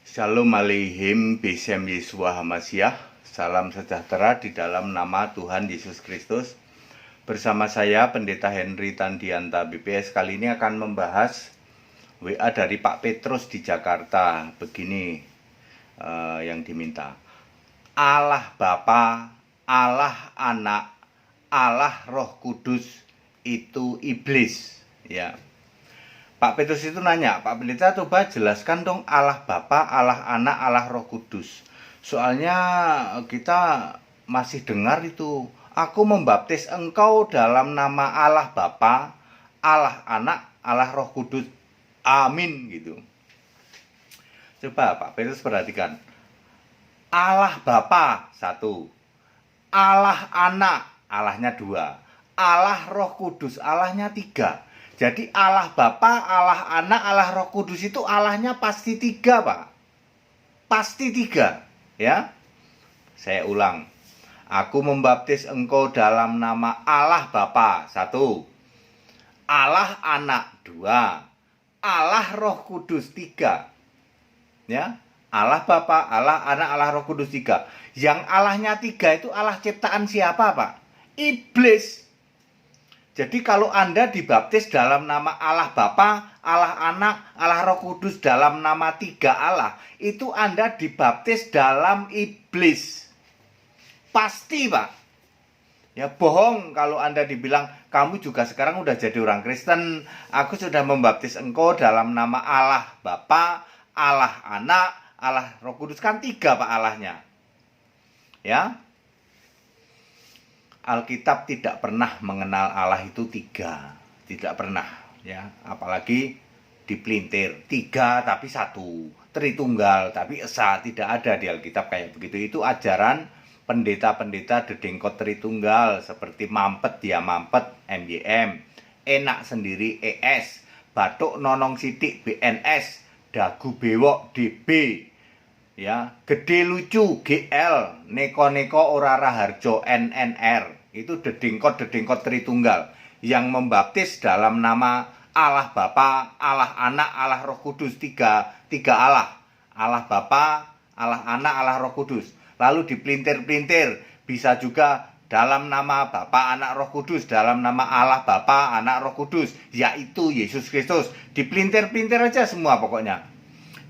Shalom Aleihim Besem Yeshua Hamasyah. Salam sejahtera di dalam nama Tuhan Yesus Kristus. Bersama saya Pendeta Henry Tandianta BPS. Kali ini akan membahas WA dari Pak Petrus di Jakarta. Begini yang diminta. Allah Bapa, Allah Anak, Allah Roh Kudus itu iblis. Ya. Pak Petrus itu nanya, Pak Pendeta coba jelaskan dong Allah Bapa, Allah Anak, Allah Roh Kudus. Soalnya kita masih dengar itu, aku membaptis engkau dalam nama Allah Bapa, Allah Anak, Allah Roh Kudus. Amin gitu. Coba Pak Petrus perhatikan. Allah Bapa 1, Allah Anak, Allahnya 2, Allah Roh Kudus, Allahnya 3. Jadi Allah Bapa, Allah Anak, Allah Roh Kudus itu Allahnya pasti 3, Pak. Pasti 3, ya. Saya ulang. Aku membaptis engkau dalam nama Allah Bapa 1, Allah Anak 2, Allah Roh Kudus 3. Ya. Allah Bapa, Allah Anak, Allah Roh Kudus 3. Yang Allahnya 3 itu Allah ciptaan siapa, Pak? Iblis. Jadi kalau Anda dibaptis dalam nama Allah Bapa, Allah Anak, Allah Roh Kudus dalam nama 3 Allah, itu Anda dibaptis dalam iblis. Pasti, Pak. Ya bohong kalau Anda dibilang, kamu juga sekarang udah jadi orang Kristen, aku sudah membaptis engkau dalam nama Allah Bapa, Allah Anak, Allah Roh Kudus. Kan 3, Pak, Allahnya. Ya. Alkitab tidak pernah mengenal Allah itu 3, tidak pernah, ya. Apalagi dipelintir 3 tapi 1, Tritunggal tapi esa, tidak ada di Alkitab kayak begitu. Itu ajaran pendeta-pendeta dedengkot Tritunggal seperti mampet dia mampet MYM, enak sendiri ES, batuk nonong sidik BNS, dagu bewok DB. Ya, gede lucu GL, neko-neko ora raharjo NNR. Itu dedengkot Tritunggal yang membaptis dalam nama Allah Bapa, Allah Anak, Allah Roh Kudus, 3 Allah. Allah Bapa, Allah Anak, Allah Roh Kudus. Lalu dipelintir-pelintir, bisa juga dalam nama Bapa, Anak, Roh Kudus, dalam nama Allah Bapa, Anak, Roh Kudus, yaitu Yesus Kristus. Dipelintir-pelintir aja semua pokoknya.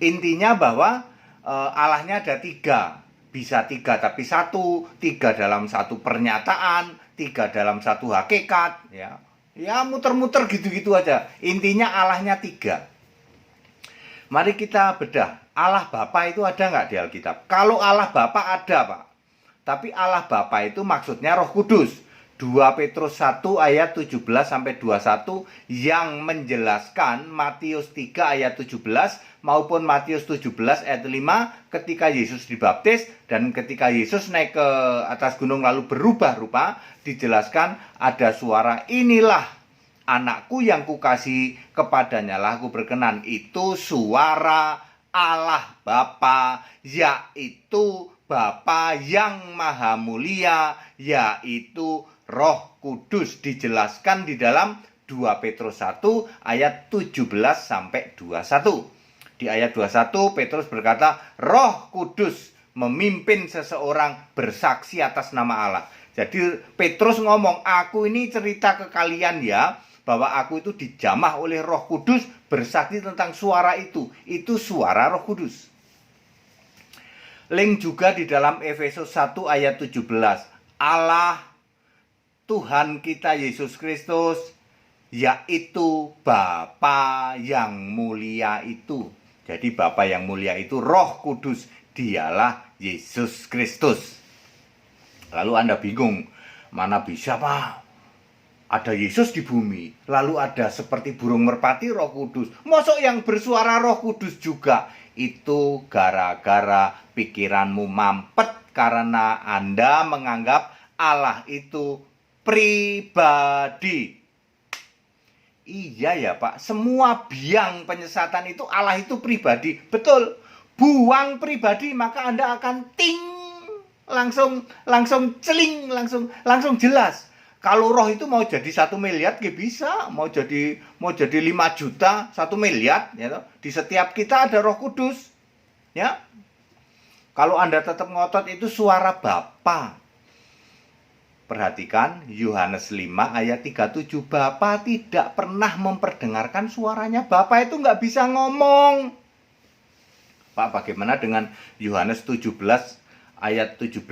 Intinya bahwa Allahnya ada 3, bisa 3 tapi 1, 3 dalam 1 pernyataan, 3 dalam 1 hakikat, ya. Ya muter-muter gitu-gitu aja. Intinya Allahnya 3. Mari kita bedah. Allah Bapa itu ada nggak di Alkitab? Kalau Allah Bapa ada, Pak. Tapi Allah Bapa itu maksudnya Roh Kudus. 2 Petrus 1 ayat 17-21 yang menjelaskan Matius 3 ayat 17 maupun Matius 17 ayat 5 ketika Yesus dibaptis dan ketika Yesus naik ke atas gunung lalu berubah rupa, dijelaskan ada suara, inilah anakku yang kukasihi, kepadanya lah aku berkenan. Itu suara Allah Bapa, yaitu Bapa yang maha mulia, yaitu Roh Kudus. Dijelaskan di dalam 2 Petrus 1 ayat 17-21. Di ayat 21 Petrus berkata, Roh Kudus memimpin seseorang bersaksi atas nama Allah. Jadi Petrus ngomong, aku ini cerita ke kalian ya, bahwa aku itu dijamah oleh Roh Kudus bersaksi tentang suara itu. Itu suara Roh Kudus. Link juga di dalam Efesus 1 ayat 17. Allah Tuhan kita Yesus Kristus, yaitu Bapa yang mulia itu. Jadi Bapa yang mulia itu Roh Kudus, dialah Yesus Kristus. Lalu Anda bingung, mana bisa, Pak? Ada Yesus di bumi, lalu ada seperti burung merpati Roh Kudus. Mosok yang bersuara Roh Kudus juga? Itu gara-gara pikiranmu mampet karena Anda menganggap Allah itu pribadi. Iya ya, Pak, semua biang penyesatan itu Allah itu pribadi. Betul. Buang pribadi maka Anda akan ting, langsung celing, langsung jelas. Kalau roh itu mau jadi 1 miliar ya bisa, mau jadi 5 juta, 1 miliar, ya toh. Di setiap kita ada Roh Kudus. Ya. Kalau Anda tetap ngotot itu suara Bapa. Perhatikan Yohanes 5 ayat 37. Bapa tidak pernah memperdengarkan suaranya. Bapa itu nggak bisa ngomong. Pak, bagaimana dengan Yohanes 17 ayat 17?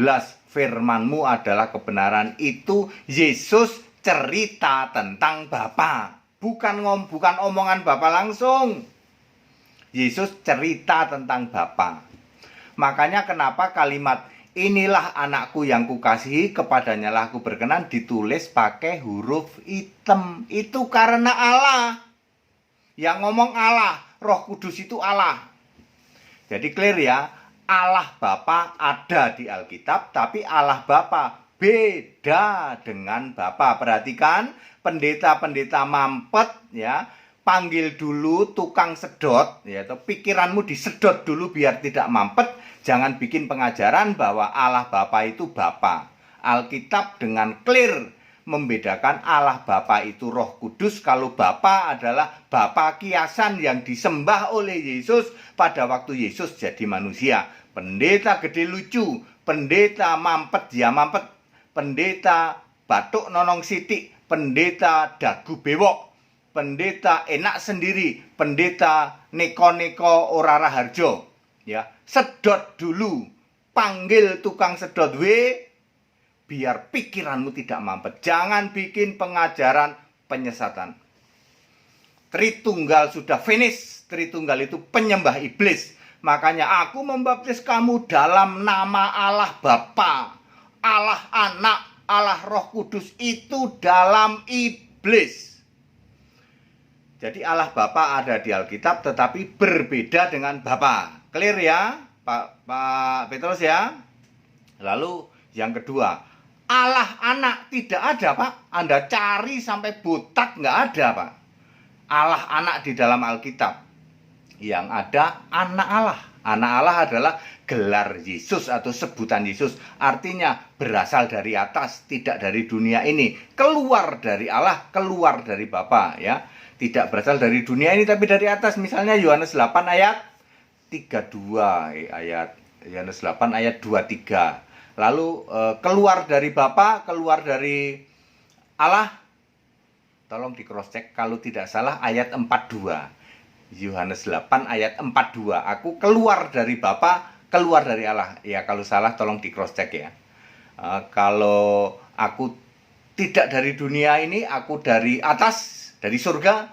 Firman-Mu adalah kebenaran. Itu Yesus cerita tentang Bapa. Bukan omongan Bapa langsung. Yesus cerita tentang Bapa. Makanya kenapa kalimat inilah anakku yang kukasihi, kepadanya lah aku berkenan ditulis pakai huruf hitam. Itu karena Allah. Yang ngomong Allah, Roh Kudus itu Allah. Jadi clear ya, Allah Bapa ada di Alkitab, tapi Allah Bapa beda dengan Bapa. Perhatikan, pendeta-pendeta mampet ya, panggil dulu tukang sedot ya, atau pikiranmu disedot dulu biar tidak mampet. Jangan bikin pengajaran bahwa Allah Bapa itu Bapa. Alkitab dengan clear membedakan Allah Bapa itu Roh Kudus, kalau Bapa adalah Bapa kiasan yang disembah oleh Yesus pada waktu Yesus jadi manusia. Pendeta gede lucu, pendeta mampet dia mampet, pendeta batuk nonong sitik, pendeta dagu bewok, pendeta enak sendiri, pendeta neko-neko ora raharjo. Ya, sedot dulu, panggil tukang sedot biar pikiranmu tidak mampet. Jangan bikin pengajaran penyesatan. Tritunggal sudah finish. Tritunggal itu penyembah iblis. Makanya aku membaptis kamu dalam nama Allah Bapa, Allah Anak, Allah Roh Kudus. Itu dalam iblis. Jadi Allah Bapa ada di Alkitab, tetapi berbeda dengan Bapa. Clear ya, Pak Petrus ya. Lalu yang kedua, Allah Anak tidak ada, Pak. Anda cari sampai butak nggak ada, Pak. Allah Anak di dalam Alkitab. Yang ada Anak Allah. Anak Allah adalah gelar Yesus atau sebutan Yesus. Artinya berasal dari atas, tidak dari dunia ini. Keluar dari Allah, keluar dari Bapa ya. Tidak berasal dari dunia ini tapi dari atas. Misalnya Yohanes 8 ayat 32, Yohanes 8 ayat 23. Lalu keluar dari Bapa, keluar dari Allah. Tolong di cross check kalau tidak salah ayat 42. Yohanes 8 ayat 42. Aku keluar dari Bapa, keluar dari Allah. Ya, kalau salah tolong di cross check ya. Kalau aku tidak dari dunia ini, aku dari atas, dari surga.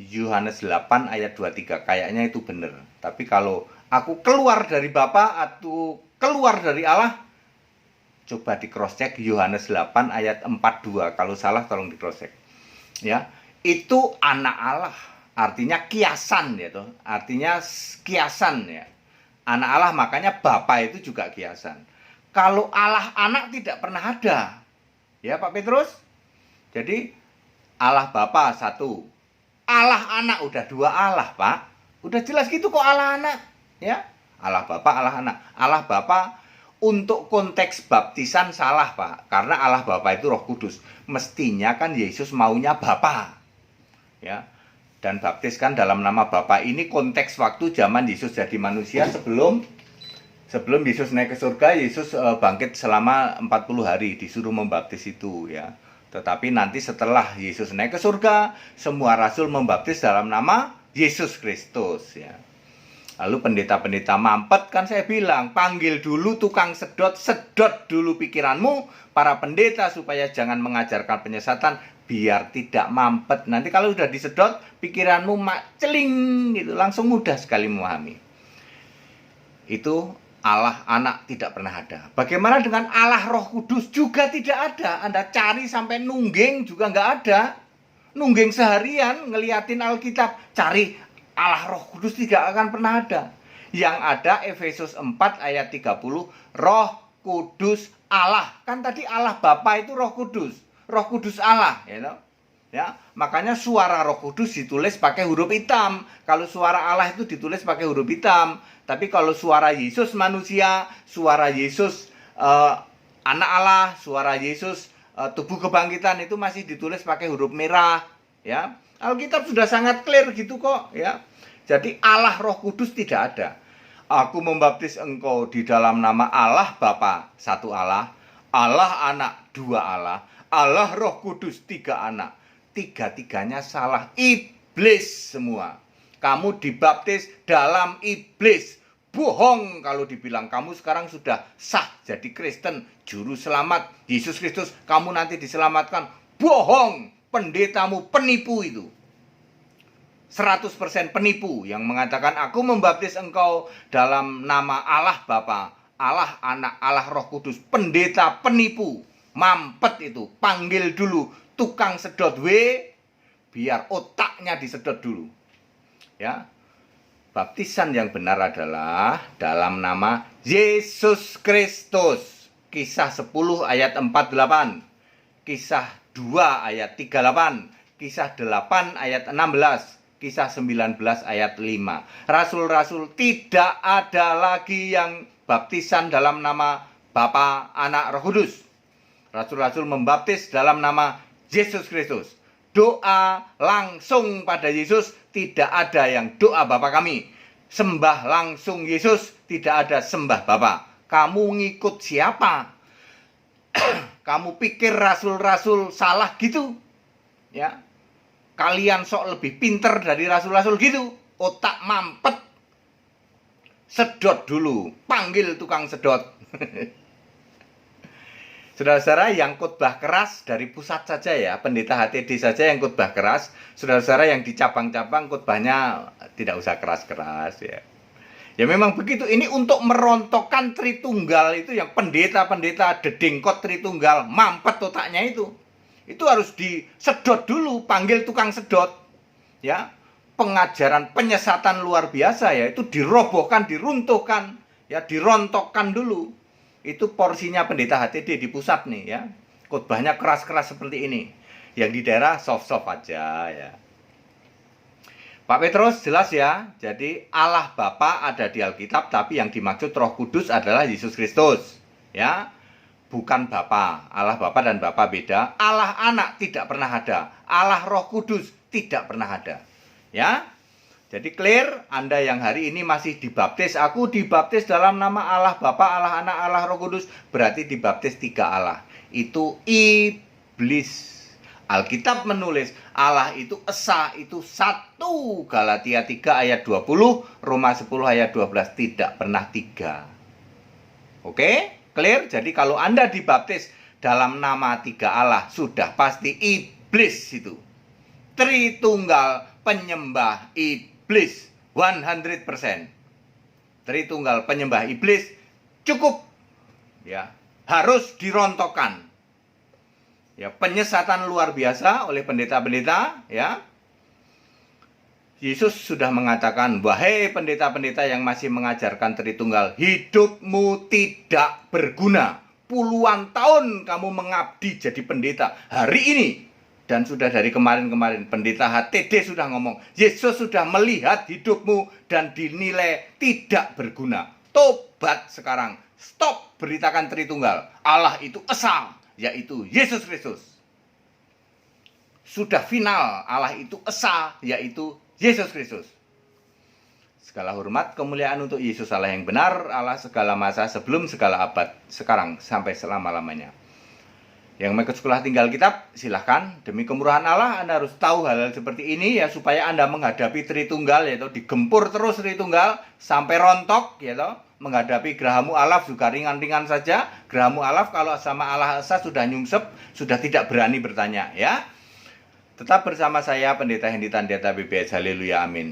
Yohanes 8 ayat 23. Kayaknya itu benar. Tapi kalau aku keluar dari Bapa atau keluar dari Allah, coba di cross check Yohanes 8 ayat 42. Kalau salah tolong di cross check. Ya, itu anak Allah. Artinya kiasan ya toh. Artinya kiasan ya. Anak Allah, makanya Bapa itu juga kiasan. Kalau Allah anak tidak pernah ada. Ya Pak Petrus. Jadi Allah Bapa satu, Allah anak udah dua Allah, Pak. Udah jelas gitu kok Allah anak, ya. Allah Bapa, Allah anak. Allah Bapa untuk konteks baptisan salah, Pak. Karena Allah Bapa itu Roh Kudus. Mestinya kan Yesus maunya Bapa. Ya. Dan baptis kan dalam nama Bapa ini konteks waktu zaman Yesus jadi manusia sebelum Yesus naik ke surga. Yesus bangkit selama 40 hari disuruh membaptis itu ya. Tetapi nanti setelah Yesus naik ke surga, semua rasul membaptis dalam nama Yesus Kristus ya. Lalu pendeta-pendeta mampet kan saya bilang, panggil dulu tukang sedot, sedot dulu pikiranmu para pendeta supaya jangan mengajarkan penyesatan biar tidak mampet. Nanti kalau sudah disedot, pikiranmu celing gitu, langsung mudah sekali memahami. Itu Allah anak tidak pernah ada. Bagaimana dengan Allah Roh Kudus? Juga tidak ada. Anda cari sampai nungging juga nggak ada. Nungging seharian ngeliatin Alkitab, cari Allah Roh Kudus tidak akan pernah ada. Yang ada Efesus 4 ayat 30, Roh Kudus Allah. Kan tadi Allah Bapa itu Roh Kudus. Roh Kudus Allah, you know? Ya, makanya suara Roh Kudus ditulis pakai huruf hitam. Kalau suara Allah itu ditulis pakai huruf hitam. Tapi kalau suara Yesus manusia, suara Yesus anak Allah, suara Yesus tubuh kebangkitan itu masih ditulis pakai huruf merah, ya. Alkitab sudah sangat clear gitu kok, ya. Jadi Allah Roh Kudus tidak ada. Aku membaptis engkau di dalam nama Allah Bapa, satu Allah, Allah Anak, dua Allah, Allah Roh Kudus, tiga anak. Tiga-tiganya salah, iblis semua. Kamu dibaptis dalam iblis. Bohong kalau dibilang kamu sekarang sudah sah jadi Kristen, juru selamat, Yesus Kristus, kamu nanti diselamatkan. Bohong, pendetamu penipu itu. 100% penipu yang mengatakan aku membaptis engkau dalam nama Allah Bapa, Allah Anak, Allah Roh Kudus. Pendeta penipu, mampet itu. Panggil dulu tukang sedot biar otaknya disedot dulu. Ya. Baptisan yang benar adalah dalam nama Yesus Kristus. Kisah 10 ayat 48. Kisah 2 ayat 38. Kisah 8 ayat 16. Kisah 19 ayat 5. Rasul-rasul tidak ada lagi yang baptisan dalam nama Bapa, Anak, Roh Kudus. Rasul-rasul membaptis dalam nama Yesus Kristus. Doa langsung pada Yesus, tidak ada yang doa Bapa kami. Sembah langsung Yesus, tidak ada sembah Bapa. Kamu ngikut siapa? Kamu pikir rasul-rasul salah gitu? Ya. Kalian sok lebih pinter dari rasul-rasul gitu. Otak mampet. Sedot dulu. Panggil tukang sedot. Saudara-saudara yang khotbah keras dari pusat saja ya. Pendeta HTD saja yang khotbah keras. Saudara-saudara yang di cabang-cabang khotbahnya tidak usah keras-keras ya. Ya memang begitu. Ini untuk merontokkan Tritunggal itu yang pendeta-pendeta dedengkot Tritunggal. Mampet otaknya itu. Itu harus disedot dulu, panggil tukang sedot. Ya. Pengajaran penyesatan luar biasa ya, itu dirobohkan, diruntuhkan, ya, dirontokkan dulu. Itu porsinya pendeta HTD di pusat nih ya. Khotbahnya keras-keras seperti ini. Yang di daerah soft-soft aja ya. Pak Petrus jelas ya. Jadi Allah Bapa ada di Alkitab, tapi yang dimaksud Roh Kudus adalah Yesus Kristus. Ya. Bukan Bapa. Allah Bapa dan Bapa beda. Allah Anak tidak pernah ada. Allah Roh Kudus tidak pernah ada. Ya. Jadi clear, Anda yang hari ini masih dibaptis, aku dibaptis dalam nama Allah Bapa, Allah Anak, Allah Roh Kudus, berarti dibaptis tiga Allah. Itu iblis. Alkitab menulis Allah itu esa, itu satu. Galatia 3 ayat 20, Roma 10 ayat 12, tidak pernah tiga. Oke? Clear? Jadi kalau Anda dibaptis dalam nama tiga Allah, sudah pasti iblis itu. Tritunggal penyembah iblis 100%. Tritunggal penyembah iblis cukup ya, harus dirontokkan. Ya, penyesatan luar biasa oleh pendeta-pendeta ya. Yesus sudah mengatakan, wahai pendeta-pendeta yang masih mengajarkan Tritunggal, hidupmu tidak berguna. Puluhan tahun kamu mengabdi jadi pendeta. Hari ini, dan sudah dari kemarin-kemarin, pendeta HTD sudah ngomong, Yesus sudah melihat hidupmu dan dinilai tidak berguna. Tobat sekarang. Stop beritakan Tritunggal. Allah itu esa, yaitu Yesus Kristus. Sudah final, Allah itu esa, yaitu Yesus Kristus. Segala hormat, kemuliaan untuk Yesus Allah yang benar, Allah segala masa, sebelum segala abad, sekarang sampai selama-lamanya. Yang mau ikut sekolah tinggal kitab, silahkan. Demi kemurahan Allah, Anda harus tahu hal-hal seperti ini ya, supaya Anda menghadapi Tritunggal, yaitu digempur terus Tritunggal sampai rontok, yaitu menghadapi Gerahamu Alaf juga ringan-ringan saja. Gerahamu Alaf kalau sama Allah Esa sudah nyungsep, sudah tidak berani bertanya ya. Tetap bersama saya, Pendeta Hendy Tandiata BBS. Haleluya, amin.